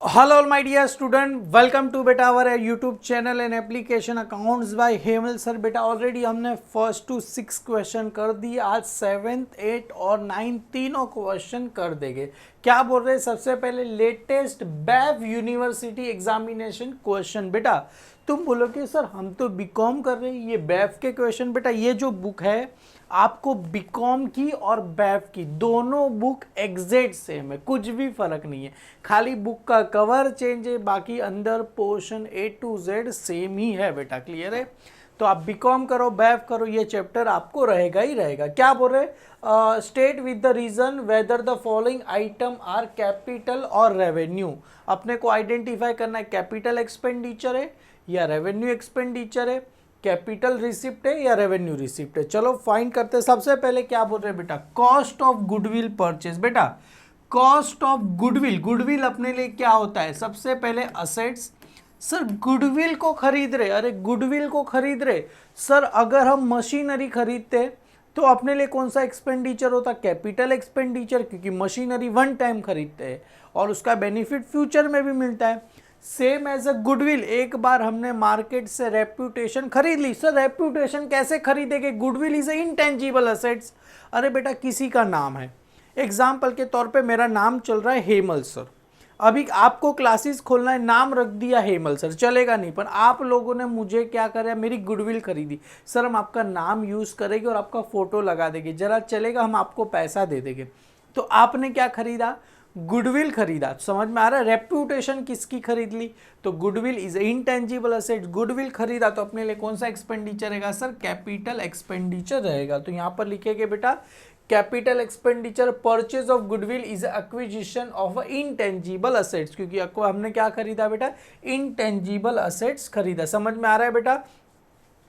Hello all my dear student, welcome to बेटा our YouTube channel and application accounts by Hemal sir. बेटा already हमने first two 6 question कर दिए, आज 7th 8 और 9 तीनों क्वेश्चन कर देंगे। क्या बोल रहे हैं? सबसे पहले latest BAIF university examination question. बेटा तुम बोलोगे सर हम तो बीकॉम कर रहे हैं, ये बैफ के क्वेश्चन। बेटा ये जो बुक है आपको बीकॉम की और बैफ की दोनों बुक एग्जैक्ट सेम है, कुछ भी फर्क नहीं है, खाली बुक का कवर चेंज है, बाकी अंदर portion A to Z same ही है। बेटा क्लियर है? तो आप बीकॉम करो बैफ करो, ये चैप्टर आपको रहेगा ही रहेगा। क्या बोल रहे? State with the reason whether the following item are capital और रेवेन्यू। अपने को आइडेंटिफाई करना है कैपिटल एक्सपेंडिचर है या रेवेन्यू एक्सपेंडिचर है, कैपिटल रिसिप्ट है या रेवेन्यू रिसिप्ट है। चलो फाइंड करते हैं। सबसे पहले क्या बोल रहे हैं बेटा? Cost of goodwill purchase. बेटा कॉस्ट ऑफ गुडविल, गुडविल अपने लिए क्या होता है? सबसे पहले असेट्स। सर गुडविल को खरीद रहे, अरे गुडविल को खरीद रहे सर, अगर हम मशीनरी खरीदते तो अपने लिए कौन सा एक्सपेंडिचर होता? कैपिटल एक्सपेंडिचर, क्योंकि मशीनरी वन टाइम खरीदते हैं और उसका बेनिफिट फ्यूचर में भी मिलता है। सेम एज अ गुडविल, एक बार हमने मार्केट से रेप्यूटेशन खरीद ली। सर रेप्यूटेशन कैसे खरीदेंगे? Goodwill is intangible assets. अरे बेटा किसी का नाम है, एग्जाम्पल के तौर पे मेरा नाम चल रहा है हेमल सर, अभी आपको क्लासेस खोलना है, नाम रख दिया हेमल सर, चलेगा नहीं। पर आप लोगों ने मुझे क्या करा? मेरी गुडविल खरीदी। सर हम आपका नाम यूज करेंगे और आपका फोटो लगा देंगे, जरा चलेगा, हम आपको पैसा दे देंगे। तो आपने क्या खरीदा? गुडविल खरीदा। समझ में आ रहा है? रेप्यूटेशन किसकी खरीद ली? तो goodwill is intangible asset, goodwill खरीदा तो अपने लिए कौन सा एक्सपेंडिचर रहेगा? सर कैपिटल एक्सपेंडिचर रहेगा। तो यहां पर लिखेंगे बेटा capital expenditure purchase of goodwill is acquisition of intangible assets, क्योंकि हमने क्या खरीदा बेटा? इंटेंजिबल असेट्स खरीदा। समझ में आ रहा है बेटा?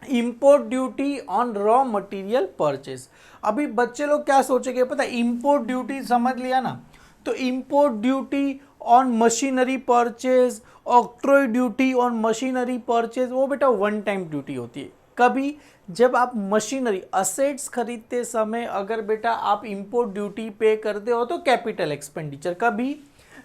Import duty on raw material purchase. अभी बच्चे लोग क्या सोचेंगे पता है? इंपोर्ट ड्यूटी समझ लिया ना, तो import duty on machinery purchase, octroi duty on machinery purchase, वो बेटा वन टाइम ड्यूटी होती है। कभी जब आप मशीनरी असेट्स खरीदते समय अगर बेटा आप इंपोर्ट ड्यूटी पे करते हो तो कैपिटल एक्सपेंडिचर। कभी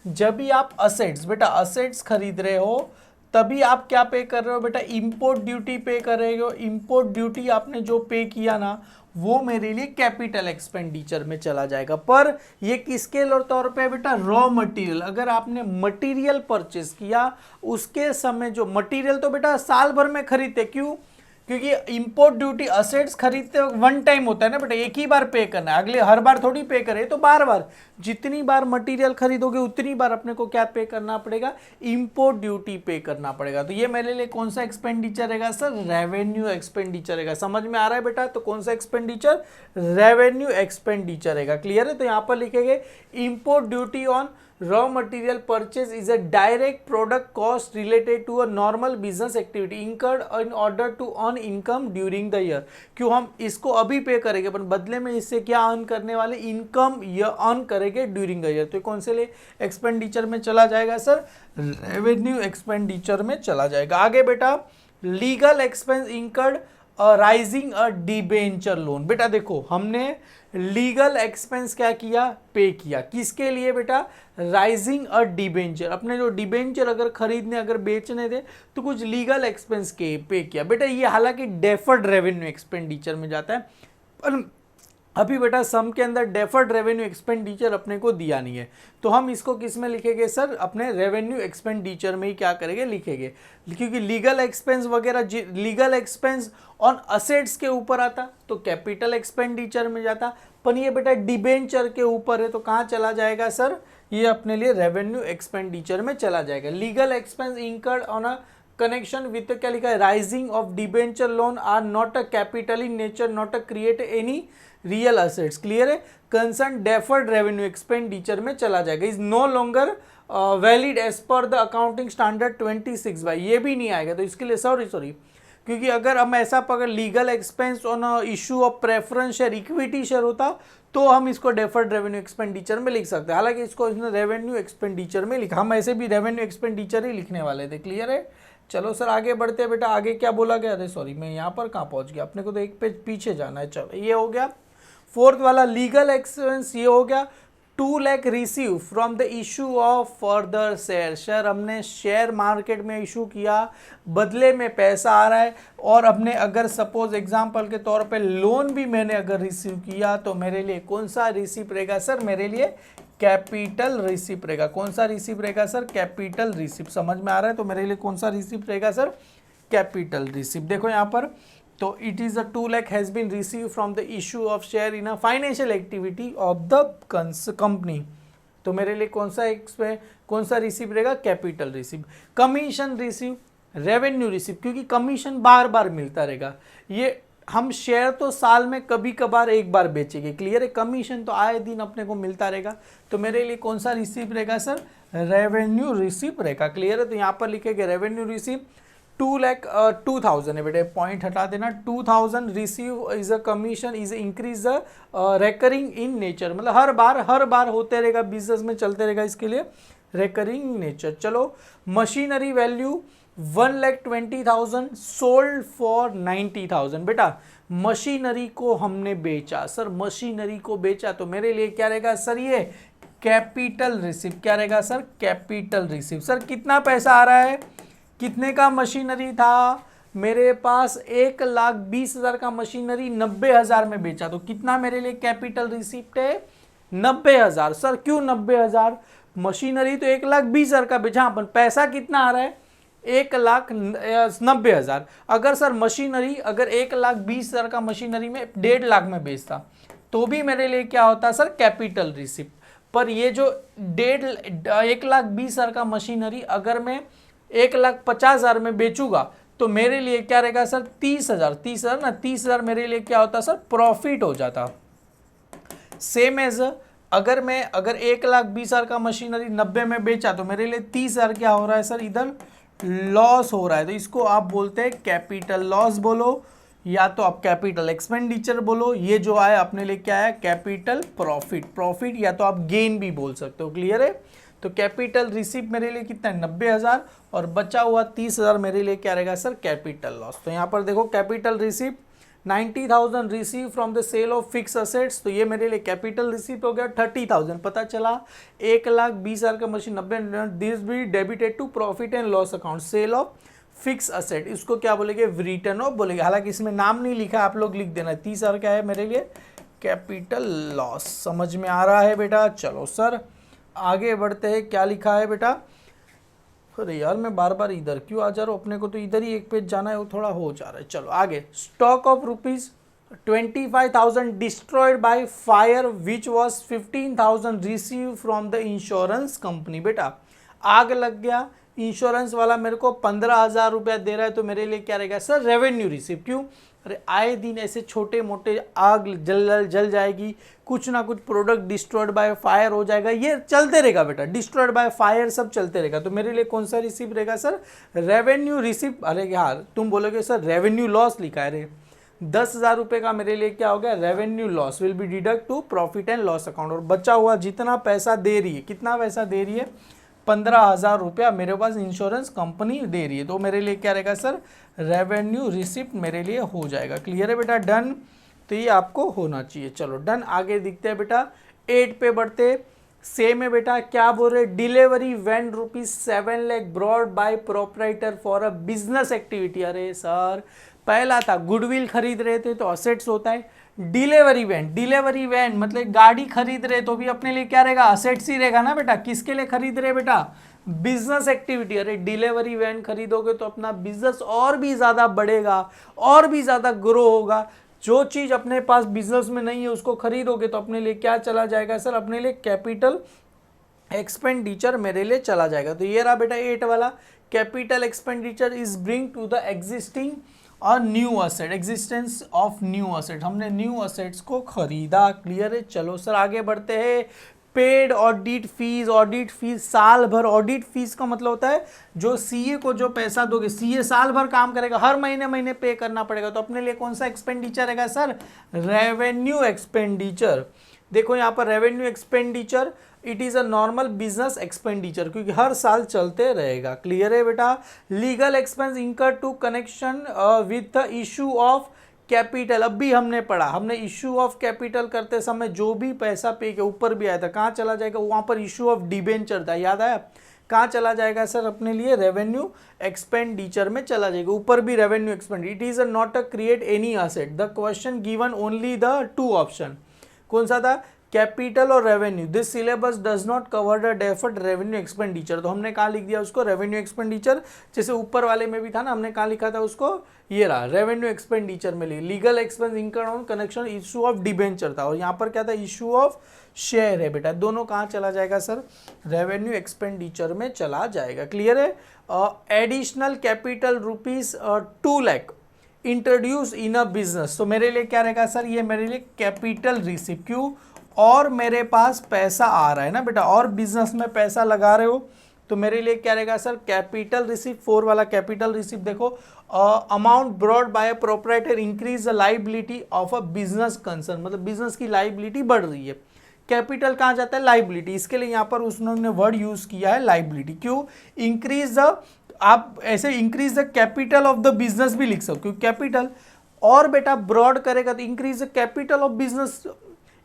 जब भी आप असेट्स, बेटा असेट्स खरीद रहे हो तभी आप क्या पे कर रहे हो बेटा? इंपोर्ट ड्यूटी पे कर रहे हो। इंपोर्ट ड्यूटी आपने जो पे किया ना वो मेरे लिए कैपिटल एक्सपेंडिचर में चला जाएगा। पर ये किसके तौर पे बेटा? Raw material. अगर आपने मटेरियल परचेज किया उसके समय, जो मटेरियल तो बेटा साल भर में खरीदते, क्यों? क्योंकि इंपोर्ट ड्यूटी असेट्स खरीदते वक्त वन टाइम होता है ना बेटा, एक ही बार पे करना है, अगले हर बार थोड़ी पे करे। तो बार बार जितनी बार मटेरियल खरीदोगे उतनी बार अपने को क्या पे करना पड़ेगा? इंपोर्ट ड्यूटी पे करना पड़ेगा। तो ये मेरे लिए कौन सा एक्सपेंडिचर रहेगा? सर रेवेन्यू एक्सपेंडिचर रहेगा। समझ में आ रहा है बेटा? तो कौन सा एक्सपेंडिचर? रेवेन्यू एक्सपेंडिचर रहेगा। क्लियर है? तो यहाँ पर लिखेंगे import duty on raw material purchase is a direct product cost related to a normal business activity incurred in order to earn income during the year। क्यों हम इसको अभी पे करेंगे पर बदले में इससे क्या अर्न करने वाले? इनकम ये अर्न करेंगे ड्यूरिंग द ईयर। तो कौन से लिए एक्सपेंडिचर में चला जाएगा? सर रेवेन्यू एक्सपेंडिचर में चला जाएगा। आगे बेटा लीगल एक्सपेंस इंकर्ड राइजिंग अ डिबेंचर लोन। बेटा देखो हमने लीगल एक्सपेंस क्या किया? पे किया। किसके लिए बेटा? राइजिंग अ डिबेंचर। अपने जो डिबेंचर अगर खरीदने अगर बेचने थे तो कुछ लीगल एक्सपेंस के पे किया। बेटा ये हालांकि डेफर्ड रेवेन्यू एक्सपेंडिचर में जाता है, पर अभी बेटा सम के अंदर डेफर्ड रेवेन्यू एक्सपेंडिचर अपने को दिया नहीं है, तो हम इसको किस में लिखेंगे? सर अपने रेवेन्यू एक्सपेंडिचर में ही क्या करेंगे? लिखेंगे। क्योंकि लीगल एक्सपेंस वगैरह, लीगल एक्सपेंस ऑन असेट्स के ऊपर आता तो कैपिटल एक्सपेंडिचर में जाता, पर ये बेटा डिबेंचर के ऊपर है तो कहाँ चला जाएगा? सर ये अपने लिए रेवेन्यू एक्सपेंडिचर में चला जाएगा। Legal expense incurred on a connection with क्या लिखा है? Raising of debenture loan are not a capital in nature, not a create any real assets. Clear है? कंसर्न डेफर्ड रेवेन्यू एक्सपेंडिचर में चला जाएगा। Is no longer valid as per the accounting standard 26 भाई, ये भी नहीं आएगा। तो इसके लिए सॉरी क्योंकि अगर हम ऐसा पकड़ legal expense on issue of preference share, equity share होता तो हम इसको डेफर्ड रेवेन्यू एक्सपेंडिचर में लिख सकते हैं। हालांकि इसको इसने रेवेन्यू एक्सपेंडिचर में लिखा, हम ऐसे भी रेवेन्यू एक्सपेंडिचर ही लिखने वाले थे। क्लियर है? चलो सर आगे बढ़ते हैं बेटा। आगे क्या बोला गया? अरे सॉरी मैं यहाँ पर कहाँ पहुँच गया? अपने को तो एक पेज पीछे जाना है। चलो ये हो गया फोर्थ वाला लीगल एक्सपेंस, ये हो गया। 2 lakh receive from the issue of further share. Share हमने शेयर मार्केट में इशू किया, बदले में पैसा आ रहा है, और हमने अगर सपोज एग्जांपल के तौर पे लोन भी मैंने अगर रिसीव किया तो मेरे लिए कौन सा रिसीव रहेगा सर? मेरे लिए कैपिटल रिसीव रहेगा। कौन सा रिसीव रहेगा सर? Capital receive. समझ में आ रहा है? तो मेरे लिए कौन सा रिसीव रहेगा सर? Capital receive. देखो यहाँ पर, तो it is a 2 lakh has been receive from the issue of share in a financial activity of the company. तो मेरे लिए कौन सा इसमें कौन सा रिसीव रहेगा? Capital receive. Commission receive, revenue receive, क्योंकि कमीशन बार बार मिलता रहेगा। ये हम शेयर तो साल में कभी कभार एक बार बेचेंगे, क्लियर है? कमीशन तो आए दिन अपने को मिलता रहेगा। तो मेरे लिए कौन सा रिसीव रहेगा सर? रेवेन्यू रिसीव रहेगा, क्लियर है? तो यहाँ पर लिखेंगे रेवेन्यू रिसीव 2,00,000 है बेटे, पॉइंट हटा देना। 2,000 receive is a commission is increase recurring in nature, मतलब हर बार होते रहेगा, बिजनेस में चलते रहेगा, इसके लिए रेकरिंग नेचर। चलो, मशीनरी वैल्यू 1,20,000 सोल्ड फॉर 90,000। बेटा मशीनरी को हमने बेचा सर, मशीनरी को बेचा, तो मेरे लिए क्या रहेगा सर? ये कैपिटल रिसीव। क्या रहेगा सर? Capital receive. सर कितना पैसा आ रहा है? कितने का मशीनरी था? मेरे पास 1,20,000 का मशीनरी 90,000 में बेचा, तो कितना मेरे लिए कैपिटल रिसीप्ट है? 90,000। सर क्यों 90,000? मशीनरी तो 1,20,000 का बेचा, अपन पैसा कितना आ रहा है? 1,90,000। अगर सर मशीनरी अगर 1,20,000 का मशीनरी में 1.5 लाख में बेचता तो भी मेरे लिए क्या होता सर? Capital receipt. पर ये जो 1,20,000 का मशीनरी अगर मैं 1,50,000 में बेचूंगा तो मेरे लिए क्या रहेगा सर? 30,000 ना, 30,000 मेरे लिए क्या होता सर? प्रॉफिट हो जाता। सेम एज अगर 1,20,000 का मशीनरी 90 में बेचा तो मेरे लिए 30,000 क्या हो रहा है सर? इधर लॉस हो रहा है। तो इसको आप बोलते हैं कैपिटल लॉस बोलो, या तो आप कैपिटल एक्सपेंडिचर बोलो। ये जो आया अपने लिए क्या है? कैपिटल प्रॉफिट, या तो आप गेन भी बोल सकते हो, क्लियर है? तो कैपिटल रिसीव मेरे लिए कितना है? 90,000, और बचा हुआ 30,000 मेरे लिए क्या रहेगा सर? Capital loss. तो यहाँ पर देखो capital receive 90,000 receive from the sale of fix assets, तो ये मेरे लिए कैपिटल रिसीव हो गया। 30,000 पता चला 1,20,000 का machine 90, this be debited to profit and loss account sale of fix asset. इसको क्या बोलेंगे? रिटर्न ऑफ बोलेंगे। हालांकि इसमें नाम नहीं लिखा, आप लोग लिख देना। 30,000 क्या है मेरे लिए? Capital loss. समझ में आ रहा है बेटा? चलो सर आगे बढ़ते हैं। क्या लिखा है बेटा? अरे यार मैं बार बार इधर क्यों आ जा रहा हूँ? अपने को तो इधर ही एक पेज जाना है, वो थोड़ा हो जा रहा है। चलो आगे। Stock of ₹25,000 destroyed by fire which was 15,000 receive from the insurance company. बेटा आग लग गया, इंश्योरेंस वाला मेरे को 15,000 रुपया दे रहा है, तो मेरे लिए क्या रहेगा सर? Revenue receive. क्यों? अरे आए दिन ऐसे छोटे मोटे आग जल जाएगी, कुछ ना कुछ प्रोडक्ट डिस्ट्रॉयड बाय फायर हो जाएगा, ये चलते रहेगा बेटा। डिस्ट्रॉयड बाय फायर सब चलते रहेगा, तो मेरे लिए कौन सा रिसीव रहेगा सर? Revenue receive. अरे यार तुम बोलोगे सर रेवेन्यू लॉस लिखा है रे। 10,000 रुपये का मेरे लिए क्या हो गया? Revenue loss will be deduct to profit and loss account. और बचा हुआ जितना पैसा दे रही है, कितना पैसा दे रही है? 15,000 रुपया मेरे पास इंश्योरेंस कंपनी दे रही है, तो मेरे लिए क्या रहेगा सर? रेवेन्यू रिसिप्ट मेरे लिए हो जाएगा। क्लियर है बेटा? डन। तो ये आपको होना चाहिए। चलो डन। आगे दिखते हैं बेटा, 8 पे बढ़ते। सेम है बेटा, क्या बोल रहे? Delivery van ₹7 lakh brought by proprietor for a business activity. अरे सर पहला था गुडविल खरीद रहे थे तो असेट्स होता है। डिलीवरी वैन मतलब गाड़ी खरीद रहे तो भी अपने लिए क्या रहेगा? असेट्स ही रहेगा ना बेटा। किसके लिए खरीद रहे बेटा? Business activity. अरे डिलीवरी वैन खरीदोगे तो अपना बिजनेस और भी ज़्यादा बढ़ेगा, और भी ज़्यादा ग्रो होगा। जो चीज़ अपने पास बिजनेस में नहीं है उसको खरीदोगे तो अपने लिए क्या चला जाएगा सर? अपने लिए कैपिटल एक्सपेंडिचर मेरे लिए चला जाएगा। तो ये रहा बेटा 8 वाला। Capital expenditure is bring to the existing और new asset, existence of new asset. हमने न्यू असेट्स को खरीदा। क्लियर है? चलो सर आगे बढ़ते हैं। पेड ऑडिट फीस साल भर। ऑडिट फीस का मतलब होता है जो सीए को जो पैसा दोगे, सीए साल भर काम करेगा, हर महीने पे करना पड़ेगा, तो अपने लिए कौन सा एक्सपेंडिचर रहेगा सर? Revenue expenditure. देखो यहाँ पर revenue expenditure it is a normal business expenditure, क्योंकि हर साल चलते रहेगा। क्लियर है बेटा? Legal expense incur to connection with the issue of capital अभी हमने पढ़ा, हमने इशू ऑफ कैपिटल करते समय जो भी पैसा पे के ऊपर भी आया था कहाँ चला जाएगा, वहाँ पर इशू ऑफ डिबेंचर था, याद आया, कहाँ चला जाएगा सर अपने लिए, रेवेन्यू एक्सपेंडिचर में चला जाएगा, ऊपर भी revenue expand. It is not a create any asset, the question given only the two option, कौन सा था, कैपिटल और revenue. This syllabus does not cover the deferred revenue expenditure, तो हमने कहाँ लिख दिया उसको, रेवेन्यू एक्सपेंडिचर, जैसे ऊपर वाले में भी था ना, हमने कहाँ लिखा था उसको, ये रहा रेवेन्यू एक्सपेंडिचर में legal expense income on connection issue of debenture था, और यहाँ पर क्या था, इशू ऑफ शेयर है बेटा, दोनों कहाँ चला जाएगा सर, रेवेन्यू एक्सपेंडिचर में चला जाएगा। क्लियर है। Additional capital rupees 2 lakh introduce in a business, तो मेरे लिए क्या रहेगा सर, ये मेरे लिए कैपिटल रिसीव, क्यों, और मेरे पास पैसा आ रहा है ना बेटा, और बिजनेस में पैसा लगा रहे हो, तो मेरे लिए क्या रहेगा सर, कैपिटल रिसीव। 4 वाला कैपिटल रिसीव देखो, amount brought by a proprietor increase the liability of a business concern, मतलब बिजनेस की लाइबिलिटी बढ़ रही है। कैपिटल कहाँ जाता है, लाइबिलिटी, इसके लिए यहाँ पर उसने वर्ड यूज किया है लाइबिलिटी, क्यों, इंक्रीज द, आप ऐसे increase the capital of the business भी लिख सकते हो, कैपिटल, और बेटा ब्रॉड करेगा तो increase the capital of business,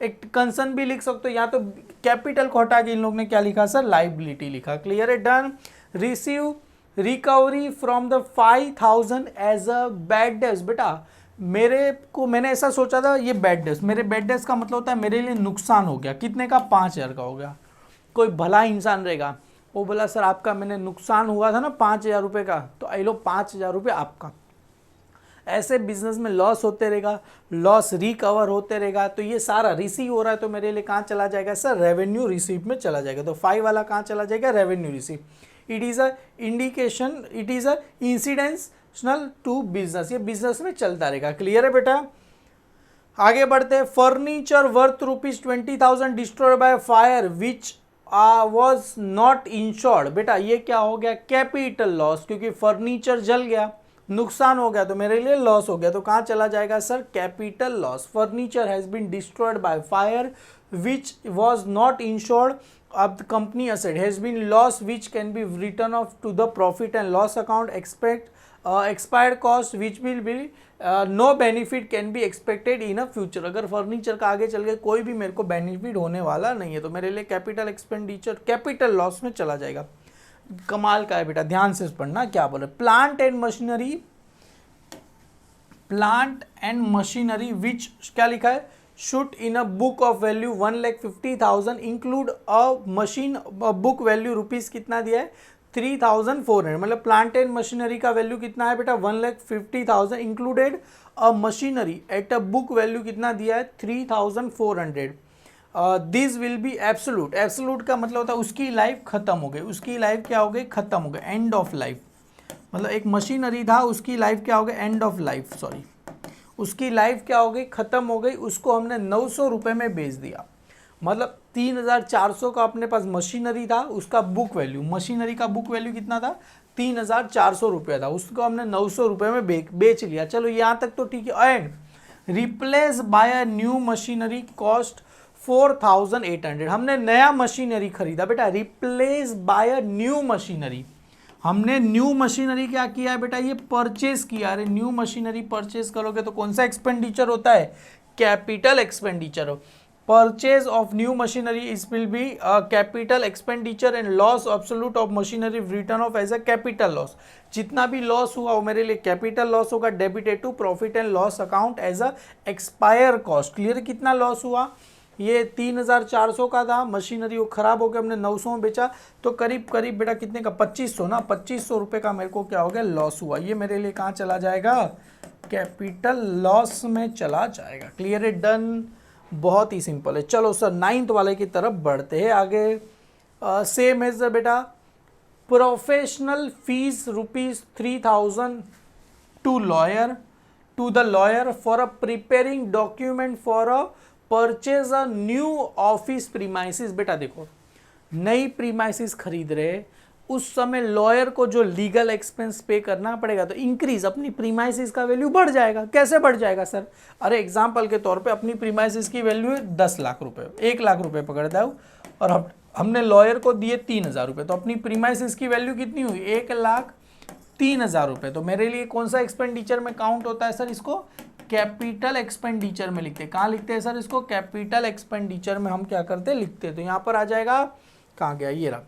एक कंसर्न भी लिख सकते हो, या तो कैपिटल को हटा के इन लोग ने क्या लिखा सर, लाइबिलिटी लिखा। क्लियर है, done. Receive recovery from the 5000 as a bad debts, बेटा मेरे को, मैंने ऐसा सोचा था ये बैड डेब्ट्स, मेरे बैड डेब्ट्स का मतलब होता है मेरे लिए नुकसान हो गया, कितने का, 5000 का हो गया। कोई भला इंसान रहेगा, वो बोला सर आपका मैंने नुकसान हुआ था ना 5000 रुपये का, तो आई लो 5000 रुपये आपका। ऐसे बिजनेस में लॉस होते रहेगा, लॉस रिकवर होते रहेगा, तो ये सारा रिसीव हो रहा है, तो मेरे लिए कहाँ चला जाएगा सर, रेवेन्यू रिसीव में चला जाएगा। तो 5 वाला कहाँ चला जाएगा, revenue receive. It is a indication, it is a incidental to business, ये बिजनेस में चलता रहेगा। क्लियर है बेटा, आगे बढ़ते हैं। Furniture worth ₹20,000 destroyed by fire which was not insured, बेटा ये क्या हो गया, कैपिटल लॉस, क्योंकि फर्नीचर जल गया, नुकसान हो गया, तो मेरे लिए लॉस हो गया, तो कहाँ चला जाएगा sir, capital loss. Furniture has been destroyed by fire which was not insured, अब company asset has been loss which can be return of to the profit and loss account, expect expired cost which will be no benefit can be expected in a future. अगर furniture का आगे चल के कोई भी मेरे को benefit होने वाला नहीं है, तो मेरे लिए कैपिटल एक्सपेंडिचर कैपिटल लॉस में चला जाएगा। कमाल का है बेटा, ध्यान से पढ़ना क्या बोले। प्लांट एंड मशीनरी विच, क्या लिखा है, should in a book of value 1,50,000 include a machine book value rupees कितना दिया है, 3,400, मतलब प्लांट एंड मशीनरी का वैल्यू कितना है बेटा, 1,50,000 included a machinery at a book value कितना दिया है, 3,400। This will be absolute, absolute का मतलब होता है उसकी लाइफ खत्म हो गई, उसकी लाइफ क्या हो गई, खत्म हो गई, एंड ऑफ लाइफ, मतलब एक मशीनरी था उसकी लाइफ क्या हो गई, एंड ऑफ लाइफ, सॉरी उसकी लाइफ क्या हो गई, खत्म हो गई, उसको हमने 900 रुपये में बेच दिया, मतलब 3,400 का अपने पास मशीनरी था, उसका बुक वैल्यू, मशीनरी का बुक वैल्यू कितना था, 3,400 रुपये था, उसको हमने 900 रुपये में बेच लिया। चलो यहाँ तक तो ठीक है। And replace by a new machinery cost 4,800, हमने नया मशीनरी खरीदा बेटा, replace by a new machinery, हमने न्यू मशीनरी क्या किया है बेटा, ये परचेज किया। अरे न्यू मशीनरी परचेज करोगे तो कौन सा एक्सपेंडिचर होता है, capital expenditure. Purchase of new machinery is will be capital expenditure and loss absolute of machinery return of as a capital loss, जितना भी लॉस हुआ वो मेरे लिए कैपिटल लॉस होगा, debited to profit and loss account as a expire cost. Clear, कितना loss हुआ, ये 3,400 का था, मशीनरी वो खराब हो गया, हमने 900 में बेचा, तो करीब करीब बेटा कितने का, 2500 ना, 2500 रुपये का मेरे को क्या हो गया, लॉस हुआ। ये मेरे लिए कहाँ चला जाएगा, कैपिटल लॉस में चला जाएगा। क्लियर है, डन, बहुत ही सिंपल है। चलो सर 9th वाले की तरफ बढ़ते हैं आगे। सेम है सर बेटा, professional fees ₹3,000 to the lawyer for a preparing document for a purchase a new office premises. बेटा देखो, नई प्रीमाइसिस खरीद रहे, उस समय लॉयर को जो लीगल एक्सपेंस पे करना पड़ेगा, तो इंक्रीज अपनी प्रीमाइसिस का वैल्यू बढ़ जाएगा। कैसे बढ़ जाएगा सर, अरे एग्जांपल के तौर पे अपनी प्रीमाइसिस की वैल्यू है 10 लाख रुपए, 1 लाख रुपए पकड़ता हूँ, और हमने लॉयर को दिए 3,000 रुपये, तो अपनी प्रीमाइसिस की वैल्यू कितनी हुई, 1,03,000 रुपये। तो मेरे लिए कौन सा एक्सपेंडिचर में काउंट होता है सर, इसको कैपिटल एक्सपेंडिचर में लिखते हैं। कहाँ लिखते हैं सर इसको? कैपिटल एक्सपेंडिचर में हम क्या करते हैं? लिखते हैं। तो यहाँ पर आ जाएगा, कहाँ गया, ये रहा,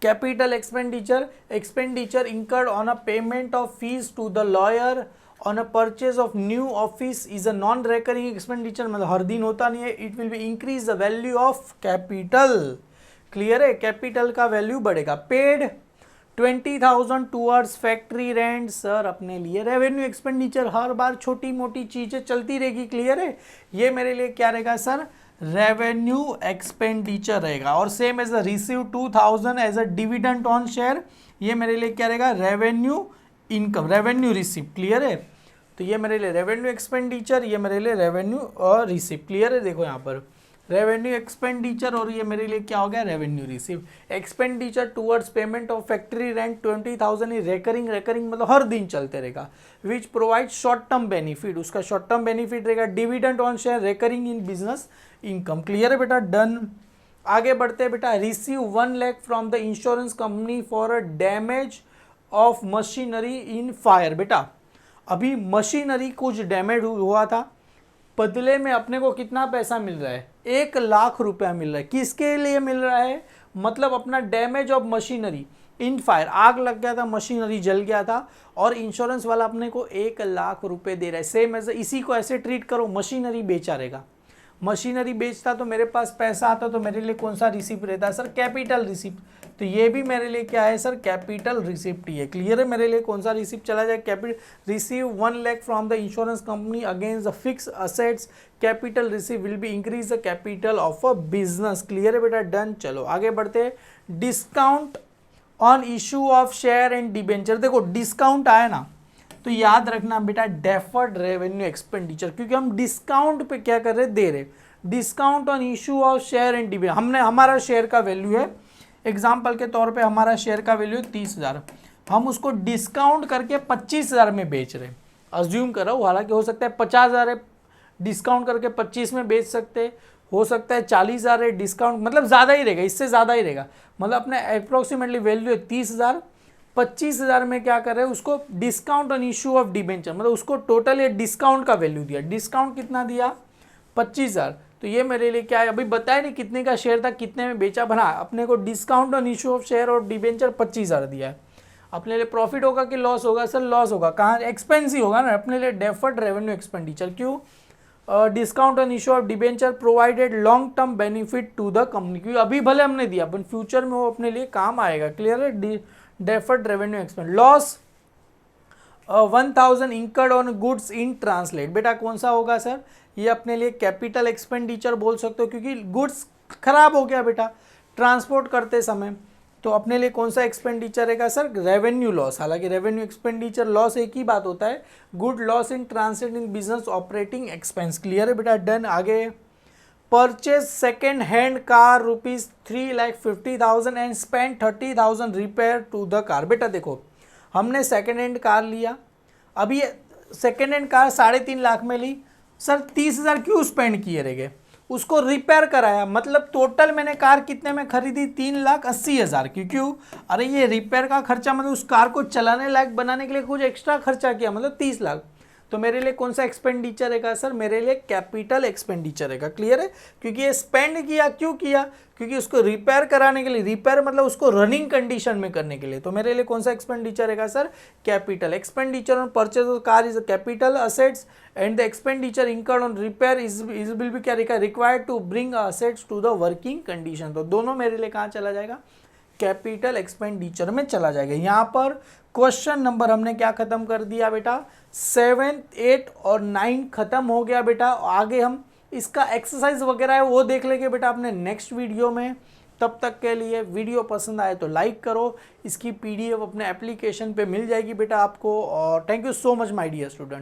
capital expenditure incurred on a payment of fees to the lawyer on a purchase of new office is a non recurring expenditure, मतलब हर दिन होता नहीं है। It will be increase the value of capital. Clear है? Capital का वैल्यू बढ़ेगा। Paid 20,000 towards factory rent, sir अपने लिए रेवेन्यू एक्सपेंडिचर, हर बार छोटी मोटी चीजें चलती रहेगी। क्लियर है? ये मेरे लिए क्या रहेगा सर? रेवेन्यू एक्सपेंडिचर रहेगा। और same as a receive 2,000 as a dividend on share, ये मेरे लिए क्या रहेगा? Revenue income, revenue receive. Clear है? तो ये मेरे लिए रेवेन्यू एक्सपेंडिचर, ये मेरे लिए रेवेन्यू और रिसीव। क्लियर है? देखो यहाँ पर रेवेन्यू एक्सपेंडिचर और ये मेरे लिए क्या हो गया? Revenue receive. Expenditure towards payment of factory rent 20,000 is recurring, recurring मतलब हर दिन चलते रहेगा। Which provide short term benefit, उसका शॉर्ट टर्म बेनिफिट रहेगा। Dividend on share, recurring in business income. Clear है बेटा? डन। आगे बढ़ते हैं बेटा। Receive 1 lakh from the insurance company for a damage of machinery in fire. बेटा अभी मशीनरी कुछ डैमेज हुआ था, बदले में अपने को कितना पैसा मिल रहा है? 1 लाख रुपया मिल रहा है। किसके लिए मिल रहा है? मतलब अपना damage of machinery in fire, आग लग गया था, मशीनरी जल गया था और इंश्योरेंस वाला अपने को 1 लाख रुपए दे रहा है। सेम ऐसे इसी को ऐसे ट्रीट करो, मशीनरी बेचा रहेगा। मशीनरी बेचता तो मेरे पास पैसा आता, तो मेरे लिए कौन सा रिसिप्ट रहता है सर? Capital receipt. तो ये भी मेरे लिए क्या है सर? कैपिटल रिसिप्ट ही है। क्लियर है? मेरे लिए कौन सा रिसिप्ट चला जाए? Capital. Receive 1 lakh from the insurance company against the fix assets, capital receive will be increase the capital of a business. Clear है बेटा? डन। चलो आगे बढ़ते हैं। Discount on issue of share and debenture. देखो डिस्काउंट आया ना, तो याद रखना बेटा डेफर्ड रेवेन्यू एक्सपेंडिचर, क्योंकि हम डिस्काउंट पे क्या कर रहे? दे रहे। Discount on issue of share and debenture, हमने हमारा शेयर का वैल्यू है, एग्जाम्पल के तौर पे हमारा शेयर का वैल्यू 30,000, हम उसको डिस्काउंट करके 25,000 में बेच रहे। अज्यूम कर रहा हूँ, हालांकि हो सकता है 50,000 है, डिस्काउंट करके 25 में बेच सकते, हो सकता है 40,000 है, डिस्काउंट मतलब ज़्यादा ही रहेगा, इससे ज़्यादा ही रहेगा। मतलब अपने अप्रोक्सीमेटली वैल्यू है 30,000, 25,000 में क्या कर रहे हैं? उसको discount on issue of debenture, मतलब उसको टोटल ये डिस्काउंट का वैल्यू दिया। डिस्काउंट कितना दिया? 25,000। तो ये मेरे लिए क्या है? अभी बताया नहीं कितने का शेयर था, कितने में बेचा, बना अपने को discount on issue of share और डिबेंचर 25,000 दिया है। अपने लिए प्रॉफिट होगा कि लॉस होगा सर? लॉस होगा। कहाँ? एक्सपेंस ही होगा ना, अपने लिए डेफर्ड रेवेन्यू एक्सपेंडिचर। क्यों? Discount on issue of debenture provided long term benefit to the company, क्योंकि अभी भले हमने दिया पर फ्यूचर में वो अपने लिए काम आएगा। क्लियर है? Deferred revenue expense. Loss 1,000 incurred on goods in translate. बेटा कौन सा होगा सर? ये अपने लिए कैपिटल एक्सपेंडिचर बोल सकते हो, क्योंकि गुड्स खराब हो गया बेटा ट्रांसपोर्ट करते समय, तो अपने लिए कौन सा एक्सपेंडिचर रहेगा सर? Revenue loss. हालांकि रेवेन्यू एक्सपेंडिचर लॉस एक ही बात होता है। Good loss in translate in business operating expense. Clear है बेटा? डन। आगे। Purchase second hand car ₹3,50,000 and spend 30,000 repair to the car. बेटा देखो हमने सेकेंड हैंड कार लिया, अभी सेकेंड हैंड कार 3.5 लाख में ली, सर 30,000 क्यों स्पेंड किए रह गए? उसको रिपेयर कराया, मतलब टोटल मैंने कार कितने में खरीदी? 3,80,000 की। क्यों? अरे ये रिपेयर का खर्चा, मतलब उस कार को चलाने लायक बनाने के लिए कुछ एक्स्ट्रा खर्चा किया, मतलब 30 लाख। तो मेरे लिए कौन सा एक्सपेंडिचर रहेगा सर? मेरे लिए कैपिटल एक्सपेंडिचर रहेगा। क्लियर है? क्योंकि ये स्पेंड किया, क्यों किया? क्योंकि उसको रिपेयर कराने के लिए, रिपेयर मतलब उसको रनिंग कंडीशन में करने के लिए। तो मेरे लिए कौन सा एक्सपेंडिचर रहेगा sir? Capital. Expenditure on purchase of car is capital assets and the expenditure incurred on repair is will be क्या रहेगा? Required to bring assets to the working condition. तो दोनों मेरे लिए कहाँ चला जाएगा? कैपिटल एक्सपेंडिचर में चला जाएगा। यहाँ पर क्वेश्चन नंबर हमने क्या खत्म कर दिया बेटा? 7, 8 और 9 खत्म हो गया बेटा। आगे हम इसका एक्सरसाइज वगैरह है वो देख लेंगे बेटा अपने नेक्स्ट वीडियो में। तब तक के लिए वीडियो पसंद आए तो लाइक करो, इसकी PDF अपने एप्लीकेशन पे मिल जाएगी बेटा आपको। और thank you so much my dear student.